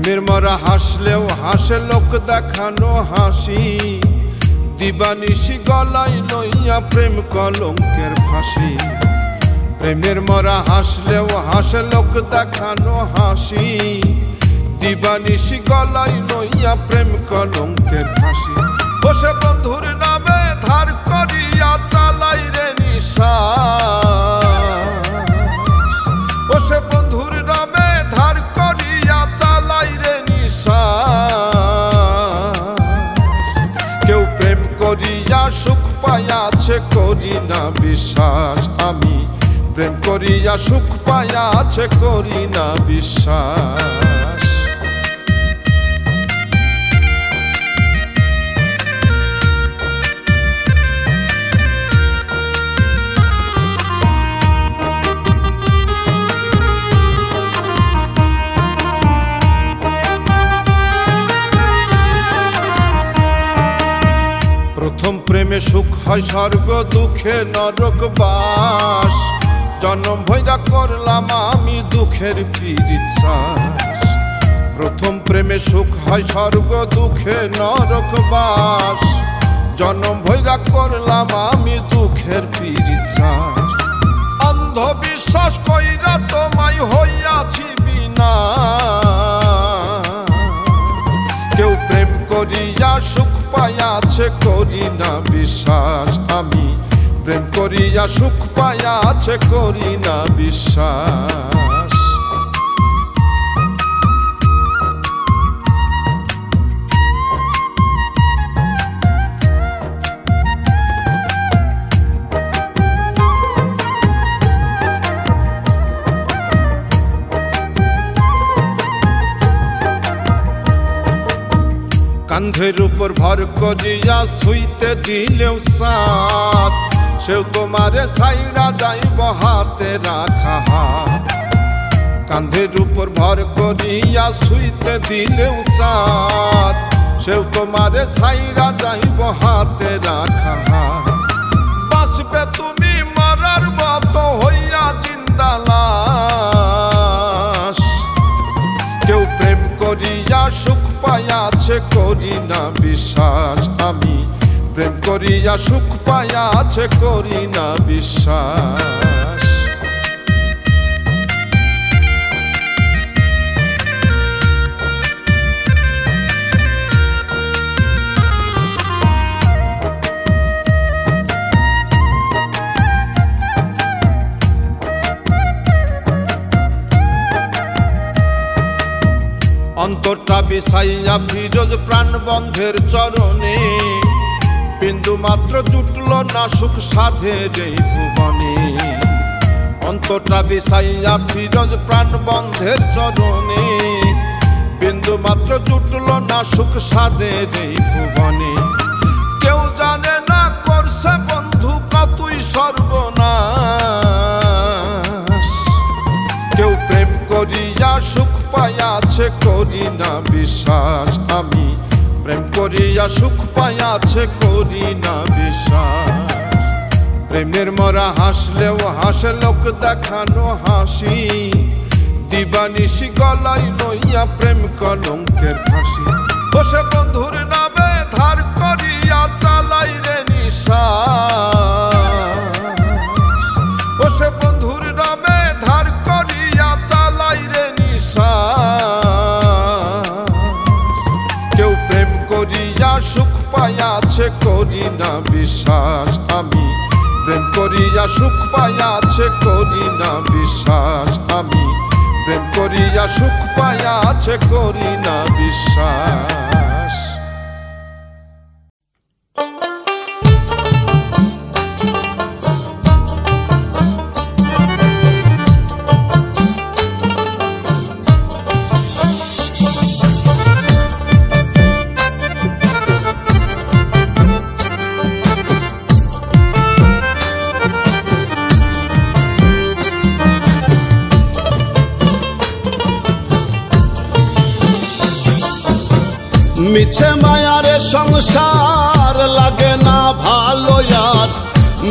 প্রেমের মরা হাসলেও হাসে লোক দেখানো হাসি, দিবানিশি গলায় লইয়া প্রেম কলঙ্কের ফাঁসি। প্রেমের মরা হাসলেও হাসে লোক দেখানো হাসি, দিবানিশি গলায় লইয়া প্রেম কলঙ্কের ফাঁসি। বসে বন্ধুর নামে ধার করিয়া চালাই রে নিঃশ্বাস, বসে বন্ধুর নামে ধার করিয়া চালাই রে নিঃশ্বাস। কেউ প্রেম করিয়া সুখ পাইয়াছে করি না বিশ্বাস, আমি প্রেম করিয়া সুখ পাইয়াছে করি না বিশ্বাস। প্রথম প্রেমে সুখ হয় স্বর্গ, দুঃখে নরক বাস। জন্ম ভৈরা করলাম আমি দুঃখের পিরিচাস। প্রথম প্রেমে সুখ হয় স্বর্গ, দুঃখে নরক বাস। জন্ম ভৈরা করলাম আমি দুঃখের পিরিচাস। অন্ধবিশ্বাস কইরা তোমায় হইয়াছি বিনা, কেউ প্রেম করিয়া সুখ পাইয়াছে করি না বিশ্বাস, আমি প্রেম করিয়া সুখ পাইয়াছে করি না বিশ্বাস। কান্ধের উপর ভর করিয়া শুইতে দিলেও সাথ, সেও তোমারে ছাইড়া যাইব হাতে রাখা হাত। কান্ধের উপর ভর করিয়া শুইতে দিলেও সাথ, সেও তোমারে ছাইড়া যাইব হাতে রাখা হাত। বাঁচবে তুমি মরার মতো হইয়া জিন্দা লাশ, কেউ প্রেম করিয়া সুখ পাইয়াছে করি না বিশ্বাস, আমি প্রেম করিয়া সুখ পাইয়াছে করি না বিশ্বাস। অন্তরটা বিছাইয়া ফিরোজ প্রাণবন্ধের চরণে, বিন্দু মাত্র জুটল না সুখ সাধের এই ভুবনে। অন্তরটা বিছাইয়া ফিরোজ প্রাণবন্ধের চরণে, বিন্দু মাত্র জুটল না সুখ সাধের এই ভুবনে। কেউ জানে না করছে বন্ধু কতই সর্বনাশ, কেউ প্রেম করিয়া সুখ পাইয়াছে করি না বিশ্বাস, আমি প্রেম করিয়া সুখ পাইয়াছে করি না বিশ্বাস। প্রেমের মরা হাসলেও হাসে লোক দেখানো হাসি, দিবানিশি গলায় লইয়া প্রেম কলঙ্কের ফাঁসি। বসে বন্ধুর নামে ধার করিয়া চালাই রে নিঃশ্বাস, বসে বন্ধুর নামে ধার করিয়া চালাই রে নিঃশ্বাস। কেউ প্রেম করিয়া সুখ পাইয়াছে করি না বিশ্বাস, আমি প্রেম করিয়া সুখ পাইয়াছে করি না বিশ্বাস, আমি প্রেম করিয়া সুখ পাইয়াছে করি না বিশ্বাস। মিছে মায়ারে সংসার লাগে না ভালো यार,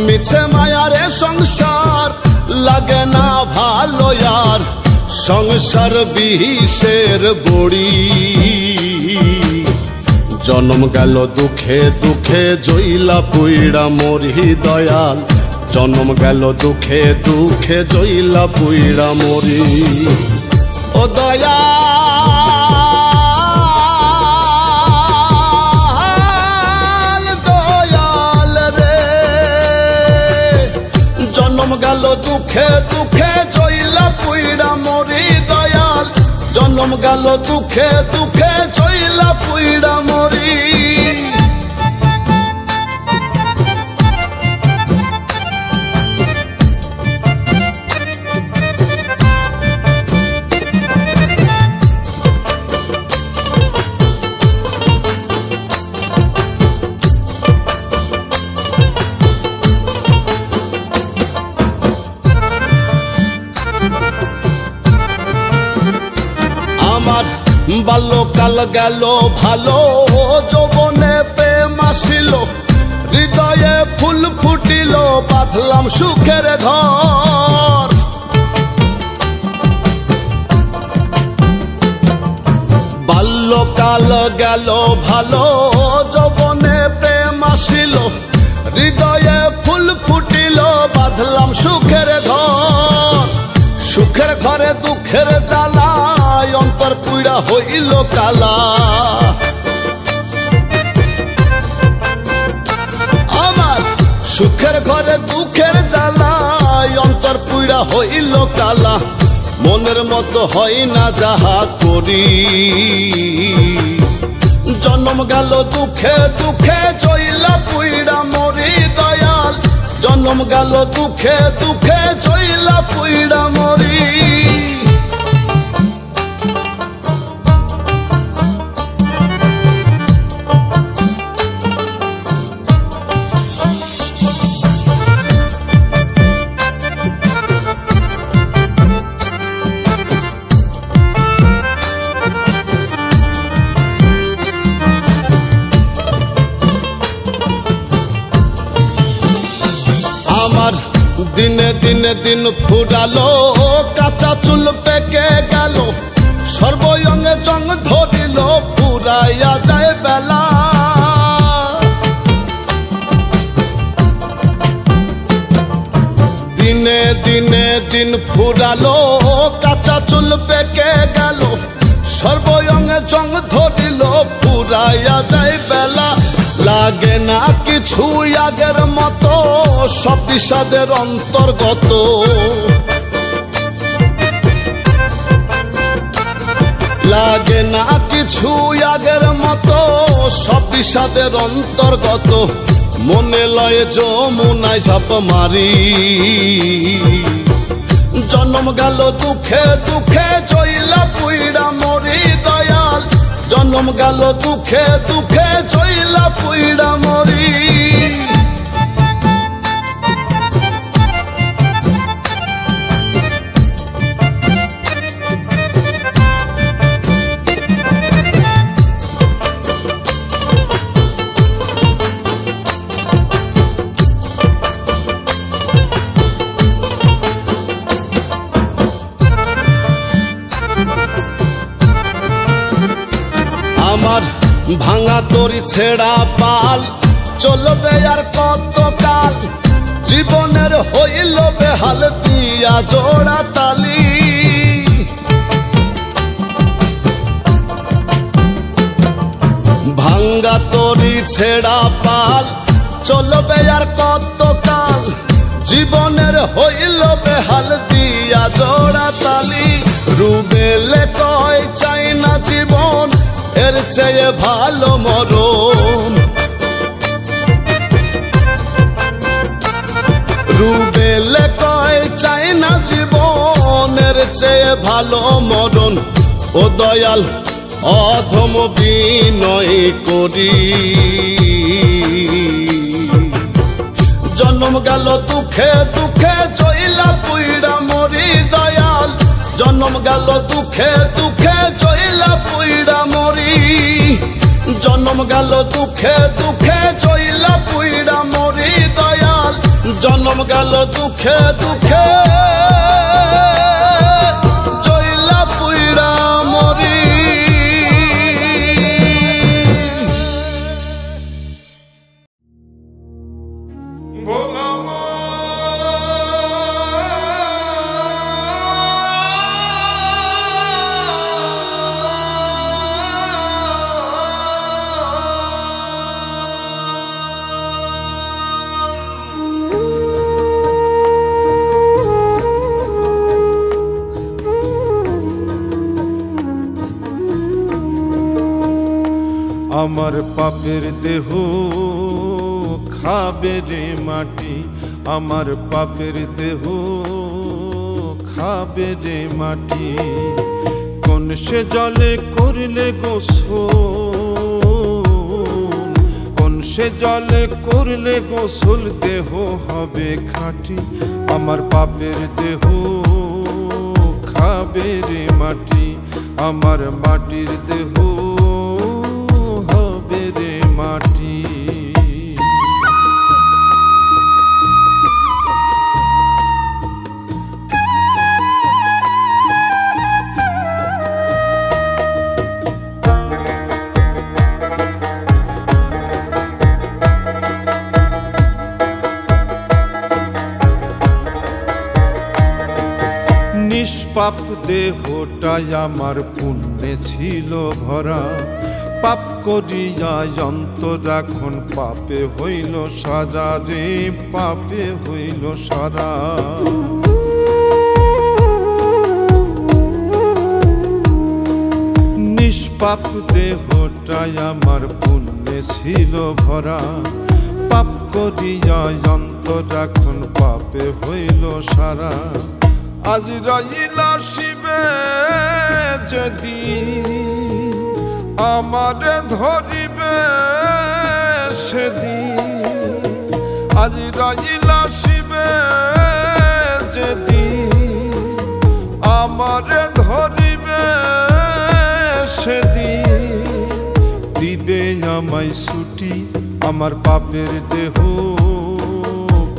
মিছে মায়ারে সংসার লাগে না ভালো यार। সংসার বিষের বড়ি জন্ম গেল দুঃখে দুঃখে জইলা পুইড়া মরি দয়াল জন্ম গেল দুঃখে দুঃখে জইলা পুইড়া মরি ও দয়াল দয়াল রে জন্ম গেল দুঃখে দুঃখে জইলা পুইড়া মরি দয়াল জন্ম গেল দুঃখে দুঃখে জইলা পুইড়া মরি আমার বাল্যকাল গেল ভালো যৌবনে প্রেম আসিল হৃদয়ে ফুল ফুটিল বাঁধলাম সুখের ঘর বাল্যকাল গেল ভালো যৌবনে প্রেম আসিল হৃদয়ে ফুল ফুটিল বাঁধলাম সুখের ঘর সুখের ঘরে দুঃখের জ্বালায় অন্তর পুইড়া হইল কালা আমার সুখের ঘরে দুঃখের জ্বালায় অন্তর পুইড়া হইল কালা মনের মতো হয় না যাহা করি জন্ম গেল দুঃখে দুঃখে জইলা পুইড়া মরি দয়াল জন্ম গেল দুঃখে দুঃখে জইলা পুইড়া মরি আমার দিনে দিনে দিন ফুরালো কাঁচা চুল পেকে গেল সর্বঙ্গে জং ধরিল ফুরাইয়া যায় বেলা দিনে দিনে দিন ফুরালো কাঁচা চুল পেকে গেল সর্বঙ্গে জং ধরিল ফুরাইয়া যায় বেলা লাগে না কিছু আগের মতো সব বিষাদের অন্তর্গত লাগে না কিছু আগের মতো সব বিষাদের অন্তর্গত মনে লয়ে যমুনায় ঝাঁপ মারি জন্ম গেল দুঃখে দুঃখে জইলা পুইড়া মরি দয়াল জন্ম গেল দুঃখে দুঃখে জইলা পুইড়া মরি আমার ভাঙা তরি ছেড়া পাল চলবে আর কত কাল জীবনের হইল বেহাল দিয়া জোড়া তালি ভাঙ্গা তরি ছেড়া পাল চলবে আর কত কাল জীবনের হইল বেহাল দিয়া জোড়া তালি রুবেলে কয় চাই না জীবন এর চেয়ে ভালো মরণ রুবেলে কয় চাই না জীবনের চেয়ে ভালো মরণ ও দয়াল অধম বিনয় করি জন্ম গেল দুঃখে দুঃখে জইলা পুইড়া মরি দয়াল জন্ম গেল দুঃখে দুঃখে জইলা পুইড়া মরি জন্ম গেল দুঃখে দুঃখে জইলা পুইড়া মরি দয়াল জন্ম গেল দুঃখে দুঃখে জইলা আমার পাপের দেহ খাবে রে মাটি, আমার পাপের দেহ খাবে রে মাটি। কোন সে জলে করলে গোসল, কোন সে জলে করলে গোসল, দেহ হবে খাঁটি। আমার পাপের দেহ খাবে রে মাটি, আমার মাটির দেহ হবে রে মাটি। নিষ্পাপ দেহটাই আমার পুণ্যে ছিল ভরা, পাপ করিয়া অন্তর এখন পাপে হইল সারা রে, পাপে হইল সারা। নিষ্পাপ দেহটাই আমার পুণ্যে ছিল ভরা, পাপ করিয়া অন্তর এখন পাপে হইল সারা। আজরাইল আসিবে যেদিন আমারে ধরিবে সেদিন, আজরাইল আসিবে যেদিন আমারে ধরিবে সেদিন, দিবে আমায় ছুটি। আমার পাপের দেহ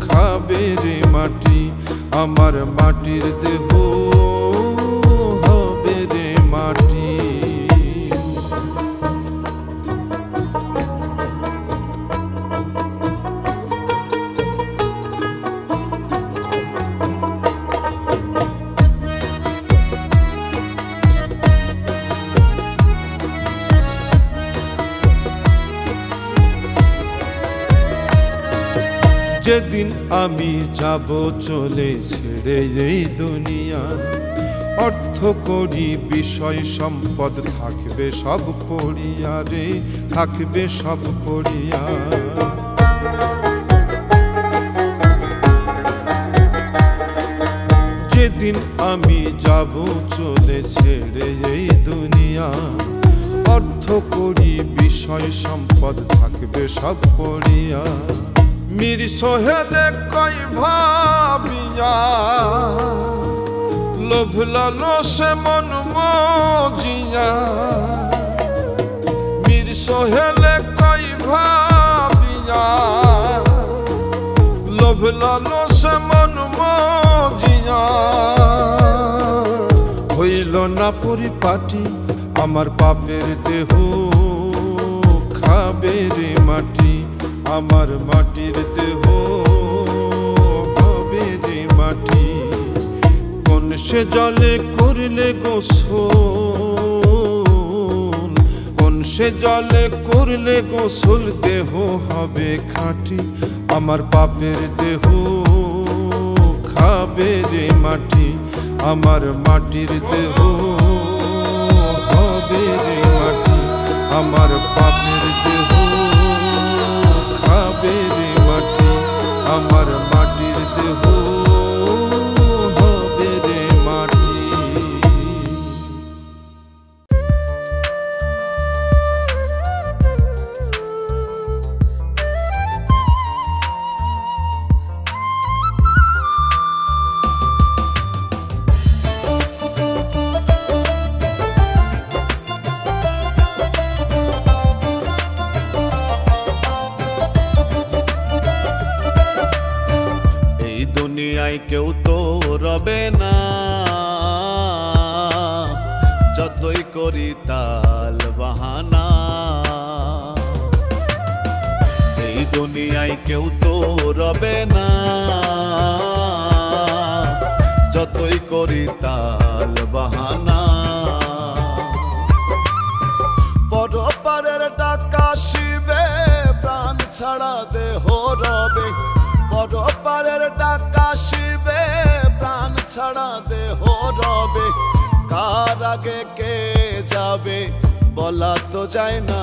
খাবে রে মাটি, আমার মাটির দেহ হবে রে মাটি। যেদিন আমি যাব চলে ছেড়ে এই দুনিয়া, অর্থ করি বিষয় সম্পদ থাকবে সব পড়িয়া রে, থাকবে সব পড়িয়া। যেদিন আমি যাব চলে ছেড়ে এই দুনিয়া, অর্থ করি বিষয় সম্পদ থাকবে সব পড়িয়া। মীর সোহেলে কই ভাবিয়া, লোভ লালসে মন মজিয়া। মীর সোহেলে কই ভাবিয়া, লোভ লালসে মন মজিয়া। হইল না পরিপাটি, আমার পাপের দেহ খাবে রে মাটি, আমার মাটির দেহ হবে রে মাটি। কোন সে জলে করলে গোসল, কোন সে জলে করলে গোসল, দেহ হবে খাঁটি। আমার পাপের দেহ খাবে রে মাটি, আমার মাটির দেহ হবে রে মাটি। আমার পাপের দেহ খাবে রে মাটি, আমার মাটির দেহ হবে রে মাটি। দুনিয়ায় কেউ তো রবে না, যতই করি তাল বাহানা। এই দুনিয়ায় কেউ তো রবে না, যতই করি তাল বাহানা। পরপারের টাকা শিবে, প্রাণ ছাড়া দেহ রবে। পরপারের টাকা শিবে, প্রাণ ছাড়া দেহ রবে। কার আগে কে যাবে বলা তো যায় না,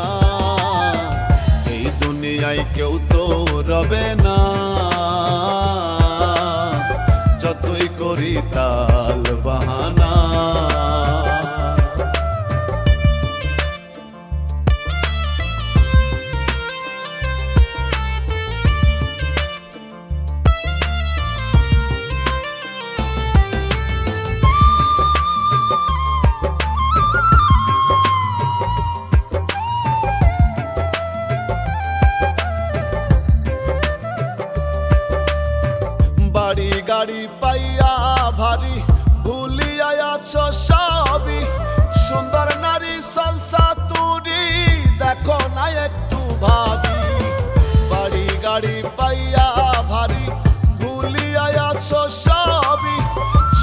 এই দুনিয়ায় কেউ তো রবে না, যতই করি তাল বাহানা। বাড়ি গাড়ি পাইয়া ভারী ভুলিয়া আছো সবই, সুন্দর নারী সালসা তুরি দেখো না একটু ভাবি। বাড়ি গাড়ি পাইয়া ভারী ভুলিয়া আছো সবই,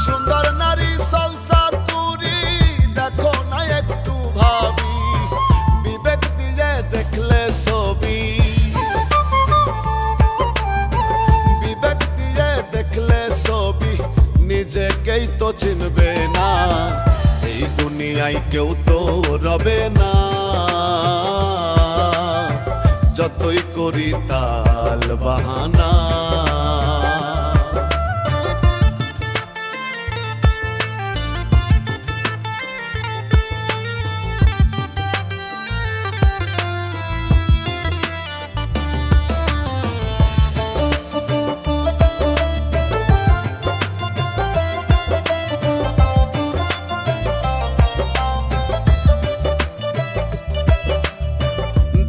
সুন্দর নারী সালসা তুরি দেখো না একটু ভাবি। বিবেক দিয়ে দেখলে ছবি, দেখলে ছবি নিজেকেই তো চিনবে না, এই দুনিয়ায় কেউ তো রবে না, যতই করি তাল বাহানা।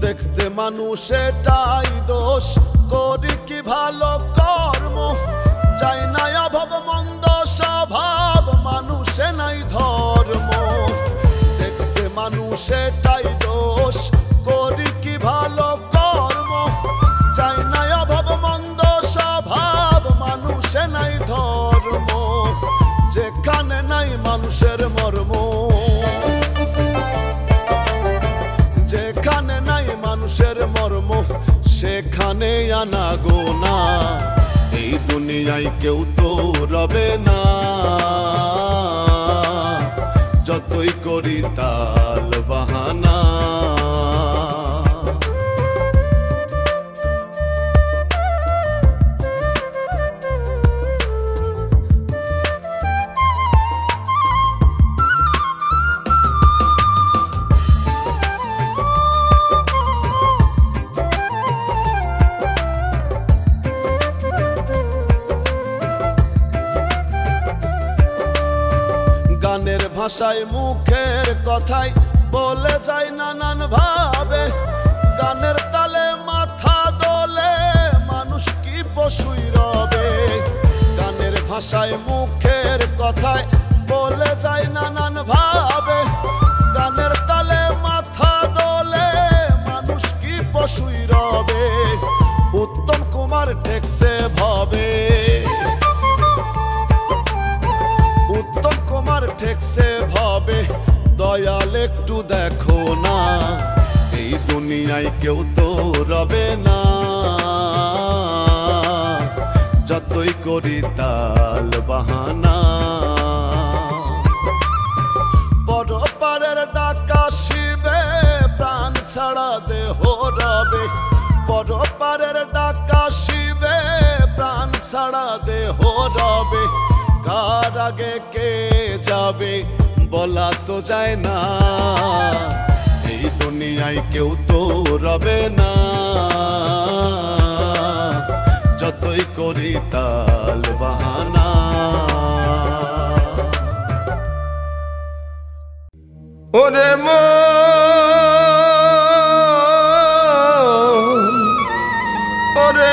দেখতে মানুষ এটাই দোষ, করি কি ভালো কর্ম, যাই না অভাব মন্দ স্বভাব, মানুষে নাই ধর্ম। দেখতে মানুষ এটাই দোষ, করি কি ভালো কর্ম, যাই না অভাব মন্দ স্বভাব, মানুষে নাই ধর্ম। যেখানে নাই মানুষের মর্ম, যেখানে নাই মানুষের মর্ম, সেখানে আনা গোনা, এই দুনিয়ায় কেউ তো রবে না, যতই করি তাল বাহানা। গানের ভাষায় মুখের কথায় বলে যায় নানান ভাবে, গানের তালে মাথা দোলে মানুষ কি পশুই রবে। গানের ভাষায় মুখের কথায় বলে যায় নানান ভাবে, গানের তালে মাথা দোলে মানুষ কি পশুই রবে। উত্তম কুমার ঠেকছে ভবে, উত্তম কুমার ঠেকছে ভবে, দয়াল একটু দেখো না, এই দুনিয়ায় কেউ তো রবে না, যতই করি তাল বাহানা। বড় পারের ডাকা শিবে প্রাণ ছাড়া দেহ রবে, বড় পারের ডাকা শিবে প্রাণ ছাড়া দেহ রবে। কার আগে কে যাবে বলা তো যায় না, এই দুনিয়ায় কেউ তো রবে না, যতই করি তাল বাহানা। ওরে ওরে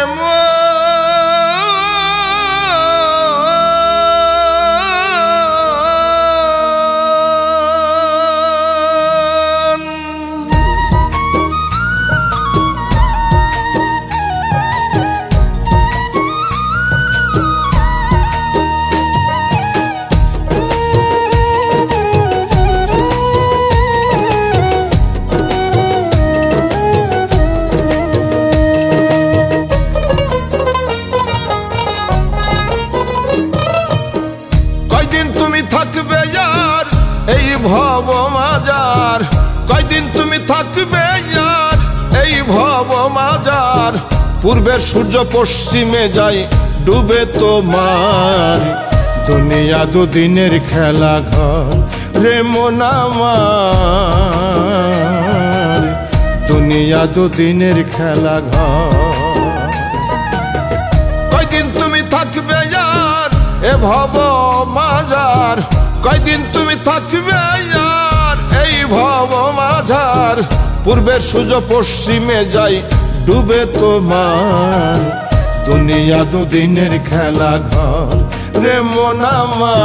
ভব মাজার, কয়দিন পূর্বের সূর্য পশ্চিমে যায় ডুবে তোমার দুনিয়া দুদিনের খেলা ঘর রে মন আমার দুনিয়া দুদিনের খেলা ঘর কয়দিন তুমি থাকবে আর এ ভব মাঝার কয়দিন তুমি থাকবে আর এই ভব মাঝার পূর্বের সূর্য পশ্চিমে যায় ডুবে তোমার দুনিয়া দুদিনের খেলা ঘর রে মন আমার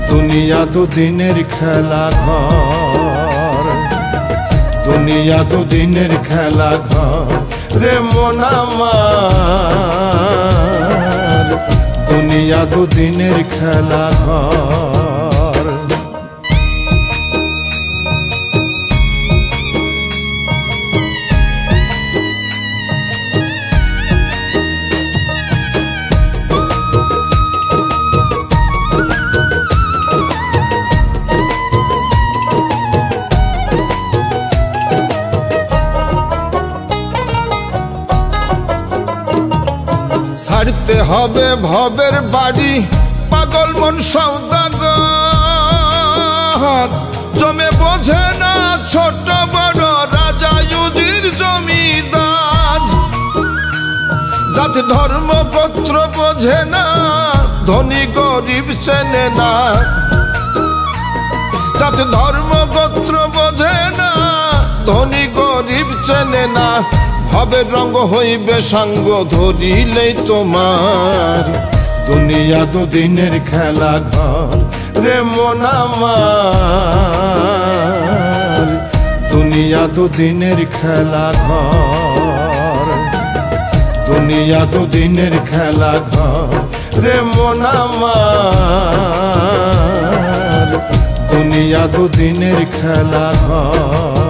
দুনিয়া দুদিনের খেলা ঘর দুনিয়া দুদিনের খেলা ঘর রে মন আমার দুনিয়া দুদিনের খেলা ঘর ছাড়তে হবে ভবের বাড়ি পাগল মন সওদাগর জমে বোঝে না ছোট বড় রাজা ইউজির জমিদার জাতি ধর্ম গোত্র বোঝে না ধনী গরিব চেনে না জাতি ধর্ম গোত্র বোঝে না ধনী গরিব চেনে না ভবের রঙ্গ হইবে সাঙ্গ ধরিলেই তোমার দুনিয়া দুদিনের খেলা ঘর রে মন আমার দুনিয়া দুদিনের খেলা ঘর দুনিয়া দুদিনের খেলা ঘর রে মন আমার দুনিয়া দুদিনের খেলা ঘর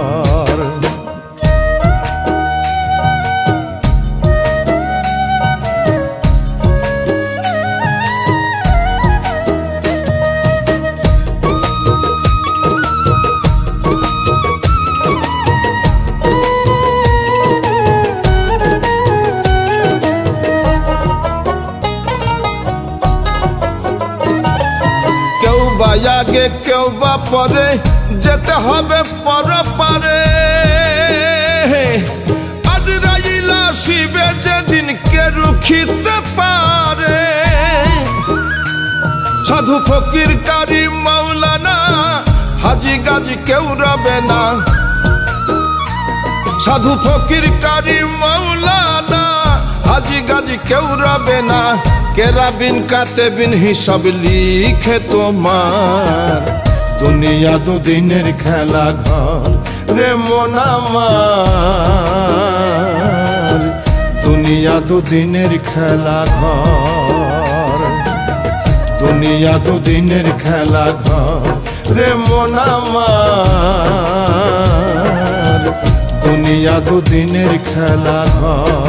আগে কেউ বা পরে যেতে হবে পরপারে আজরাইল আসিবে যেদিন কে রুখিতে পারে সাধু ফকির কারি মাওলানা হাজি গাজি কেউ রবে না সাধু ফকির কারি মাওলানা হাজি গাজি কেউ রবে না কেরা বিন কাতে বিন হিসাব লিখে তোমার দুনিয়া দুদিনের খেলা ঘর রে মন আমার দুনিয়া দুদিনের খেলা ঘর দুনিয়া দুদিনের খেলা ঘর রে মন আমার দুনিয়া দুদিনের খেলা ঘর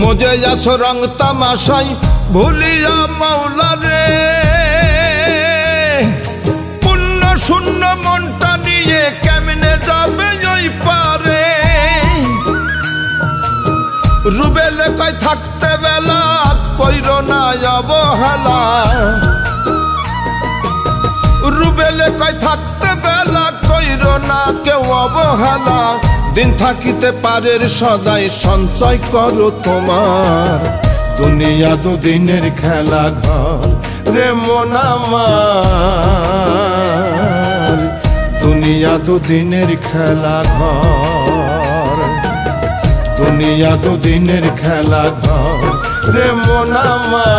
মজে যাছো রং তামাশাই ভুলিয়া মাওলা রে পুণ্য শূন্য মনটা নিয়ে কেমনে যাবে ওই পারে রুবেলে কয় থাকতে বেলা কইরো না অবহেলা রুবেলে কয় থাকতে বেলা কইরো না কেউ অবহেলা দিন থাকিতে পারের সদাই সঞ্চয় করো তোমার দুনিয়া দুদিনের খেলা ঘর রে মন আমার দুনিয়া দুদিনের খেলা ঘর দুনিয়া দুদিনের খেলা ঘর রে মন আমার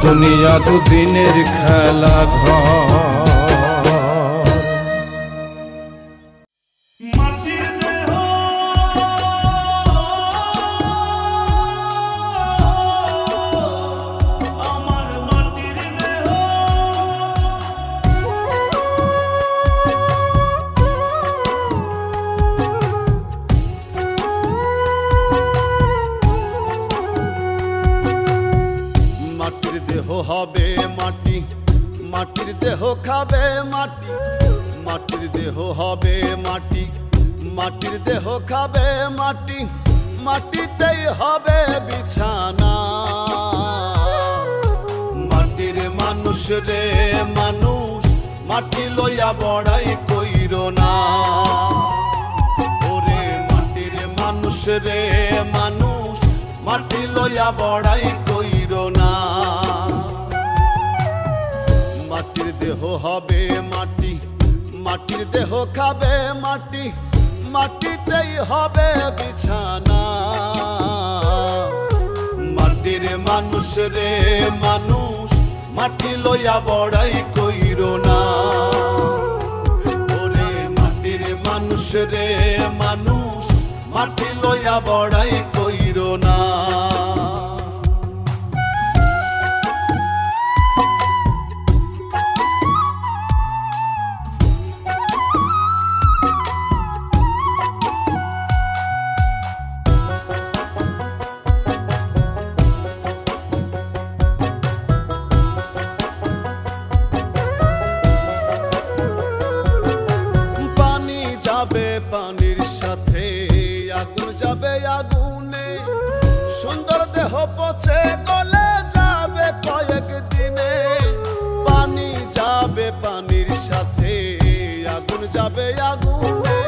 দুনিয়া দুদিনের খেলা ঘর হবে মাটি, মাটির দেহ খাবে মাটি, মাটির দেহ হবে মাটি, মাটির দেহ খাবে মাটি, মাটিতেই হবে বিছানা। মাটির মানুষ রে মানুষ, মাটি লইয়া বড়াই কইরো না। ওরে মাটির মানুষ রে মানুষ, মাটি লইয়া বড়াই কইরো না। মাটির দেহ হবে মাটি, মাটির দেহ খাবে মাটি, মাটিতেই হবে বিছানা। মাটির মানুষ রে মানুষ, মাটি লইয়া বড়াই কইরো না। ওরে মাটির মানুষ রে মানুষ, মাটি লইয়া বড়াই কইরো না। পানির সাথে আগুন যাবে আগুনে, সুন্দর দেহ পচে গলে যাবে কয়েক দিনে। পানি যাবে পানির সাথে আগুন যাবে আগুনে,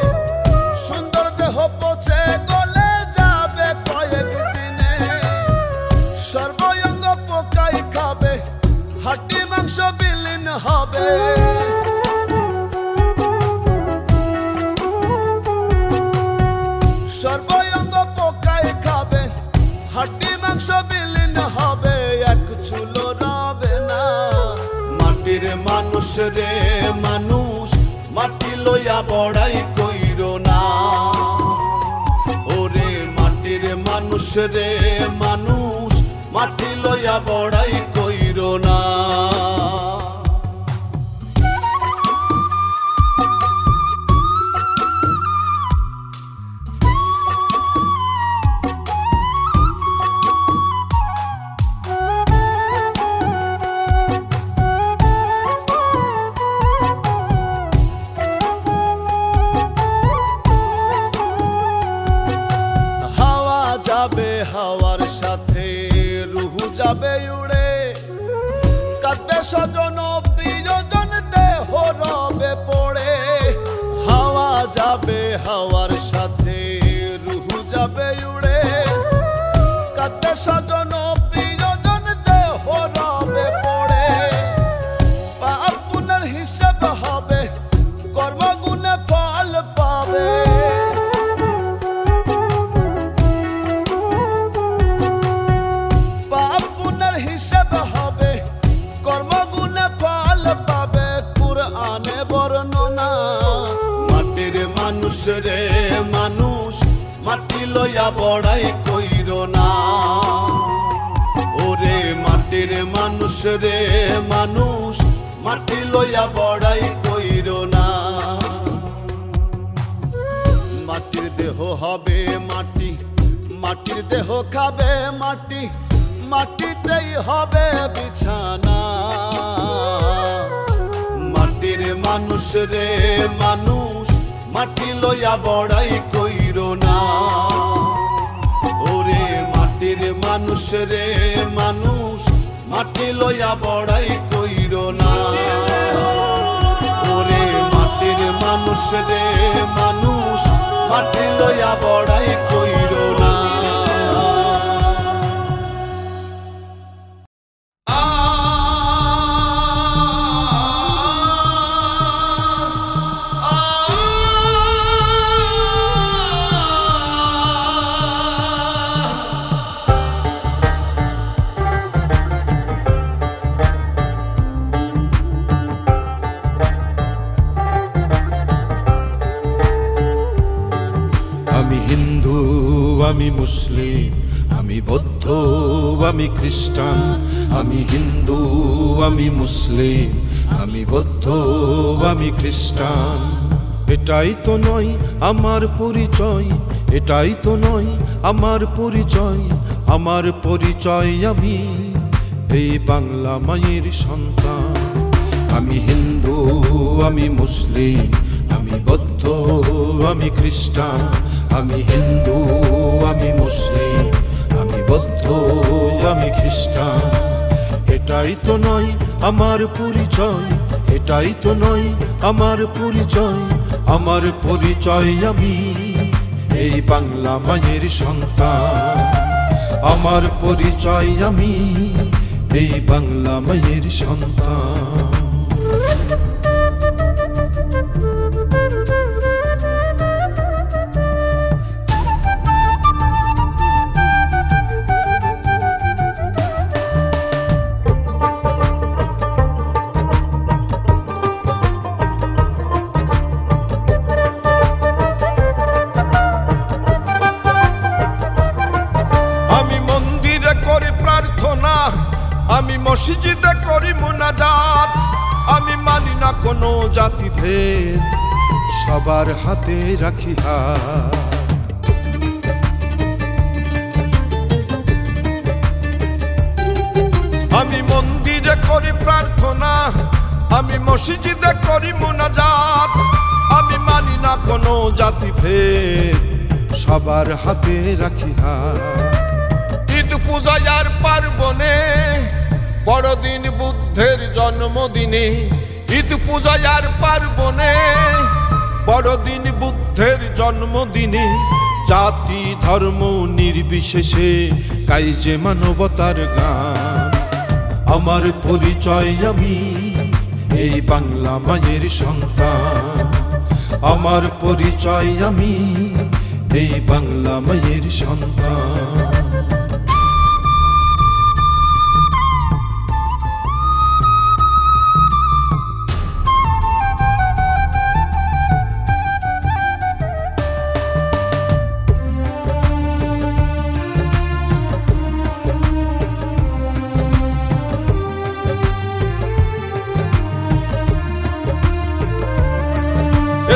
সুন্দর দেহ পচে গলে যাবে কয়েক দিনে। সর্বঙ্গ পোকাই খাবে, হাড্ডি মাংস বিলীন হবে। সর্বঙ্গ পোকায় খাবে, হাড্ডি মাংস বিলীন হবে, এক চুলো রবে না। মাটির মানুষ রে মানুষ, মাটি লইয়া বড়াই কইরো না। ওরে মাটির মানুষ রে মানুষ, মাটি লইয়া বড়াই কইরো না। যাবে হাওয়ার সাথে রুহু যাবে উড়ে, কাঁদবে স্বজন প্রিয়জন দেহ রবে পড়ে। হাওয়া যাবে হাওয়ার সাথে রুহু যাবে উড়ে, কাঁদবে স্বজন প্রিয়জন দেহ রবে পড়ে। পাপ পুণ্যের হিসাব হবে, কর্মগুণে ফল পাবে। হিসাব হবে, কর্মগুণে ফল পাবে, কুরআনে বর্ণনা। মাটির মানুষ রে মানুষ, মাটি লইয়া বড়াই কইরো না। ওরে মাটির মানুষ রে মানুষ, মাটি লইয়া বড়াই কইরো না। মাটির দেহ হবে মাটি, মাটির দেহ খাবে মাটি, মাটিতেই হবে বিছানা। মাটির মানুষ রে মানুষ, মাটি লইয়া বড়াই কইরো না। ওরে মাটির মানুষ রে মানুষ, মাটি লইয়া বড়াই কইরো না। ওরে মাটির মানুষ রে মানুষ, মাটি লইয়া বড়াই কইরো না। আমি হিন্দু, আমি মুসলিম, আমি বৌদ্ধ, আমি খ্রিস্টান। আমি হিন্দু, আমি মুসলিম, আমি বৌদ্ধ, আমি খ্রিস্টান। এটাই তো নয় আমার পরিচয়, এটাই তো নয় আমার পরিচয়। আমার পরিচয় আমি, এই বাংলা মায়ের সন্তান। আমি হিন্দু, আমি মুসলিম, আমি বৌদ্ধ, আমি খ্রিস্টান। আমি হিন্দু, আমি মুসলিম, আমি বৌদ্ধ, আমি খ্রিস্টান। এটাই তো নয় আমার পরিচয়, এটাই তো নয় আমার পরিচয়। আমার পরিচয় আমি এই বাংলা মায়ের সন্তান। আমার পরিচয় আমি এই বাংলা মায়ের সন্তান। আমি মসজিদে করি মুনাজাত। আমি মানি না কোনো জাতি ভেদ, সবার হাতে রাখি হাত। আমি মন্দিরে করি প্রার্থনা, আমি মসজিদে করি মুনাজাত। আমি মানি না কোনো জাতি ভেদ, সবার হাতে রাখি হাত। ঈদ পূজায় আর পার্বণে, বড়দিন বুদ্ধের জন্মদিনে। ঈদ পূজায় আর পার্বণে, বড়দিন বুদ্ধের জন্মদিনে। জাতি ধর্ম নির্বিশেষে গাই যে মানবতার গান। আমার পরিচয় আমি এই বাংলা মায়ের সন্তান। আমার পরিচয় আমি এই বাংলা মায়ের সন্তান।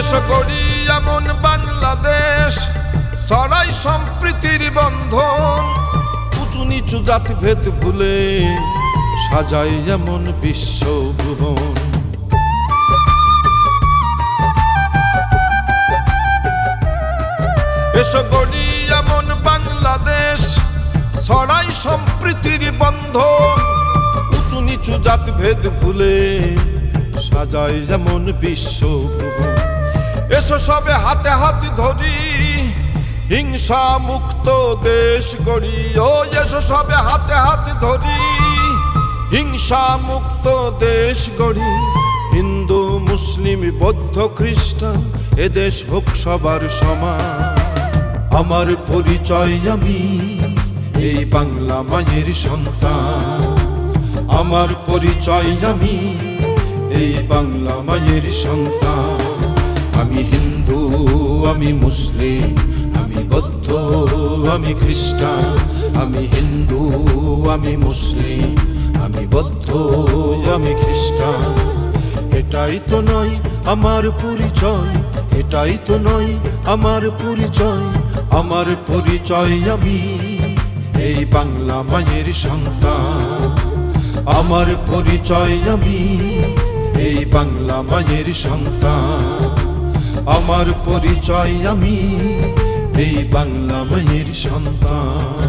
এসো গড়ি এমন বাংলাদেশ, ছড়াই সম্প্রীতির বন্ধন। উঁচু নিচু জাতিভেদ ভুলে সাজাই এমন বিশ্বভুবন। এসো গড়ি এমন বাংলাদেশ, ছড়াই সম্প্রীতির বন্ধন। উঁচু নিচু জাতিভেদ ভুলে সাজাই যেমন বিশ্বভুবন। এসো সবে হাতে হাত ধরি, হিংসা মুক্ত দেশ গড়ি। ও এসো সবে হাতে হাত ধরি, হিংসা মুক্ত দেশ গড়ি। হিন্দু মুসলিম বৌদ্ধ খ্রিস্টান, এদেশ হোক সবার সমান। আমার পরিচয় আমি এই বাংলা মায়ের সন্তান। আমার পরিচয় আমি এই বাংলা মায়ের সন্তান। আমি হিন্দু, আমি মুসলিম, আমি বৌদ্ধ, আমি খ্রিস্টান। আমি হিন্দু, আমি মুসলিম, আমি বৌদ্ধ, আমি খ্রিস্টান। এটাই তো নয় আমার পরিচয়, এটাই তো নয় আমার পরিচয়। আমার পরিচয় আমি এই বাংলা মায়ের সন্তান। আমার পরিচয় আমি এই বাংলা মায়ের সন্তান। আমার পরিচয় আমি এই বাংলা মায়ের সন্তান।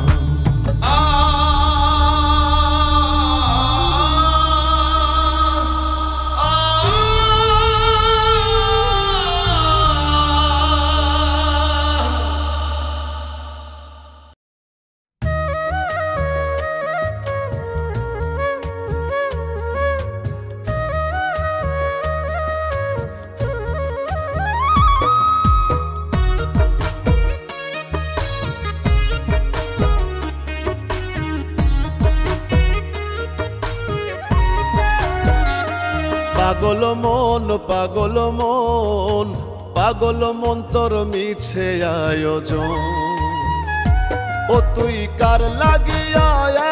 পাগল মন, পাগল মন, পাগল মন তোর মিছে আয়োজন। ও তুই কার লাগিয়া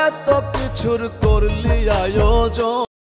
এত কিছুর করলি আয়োজন।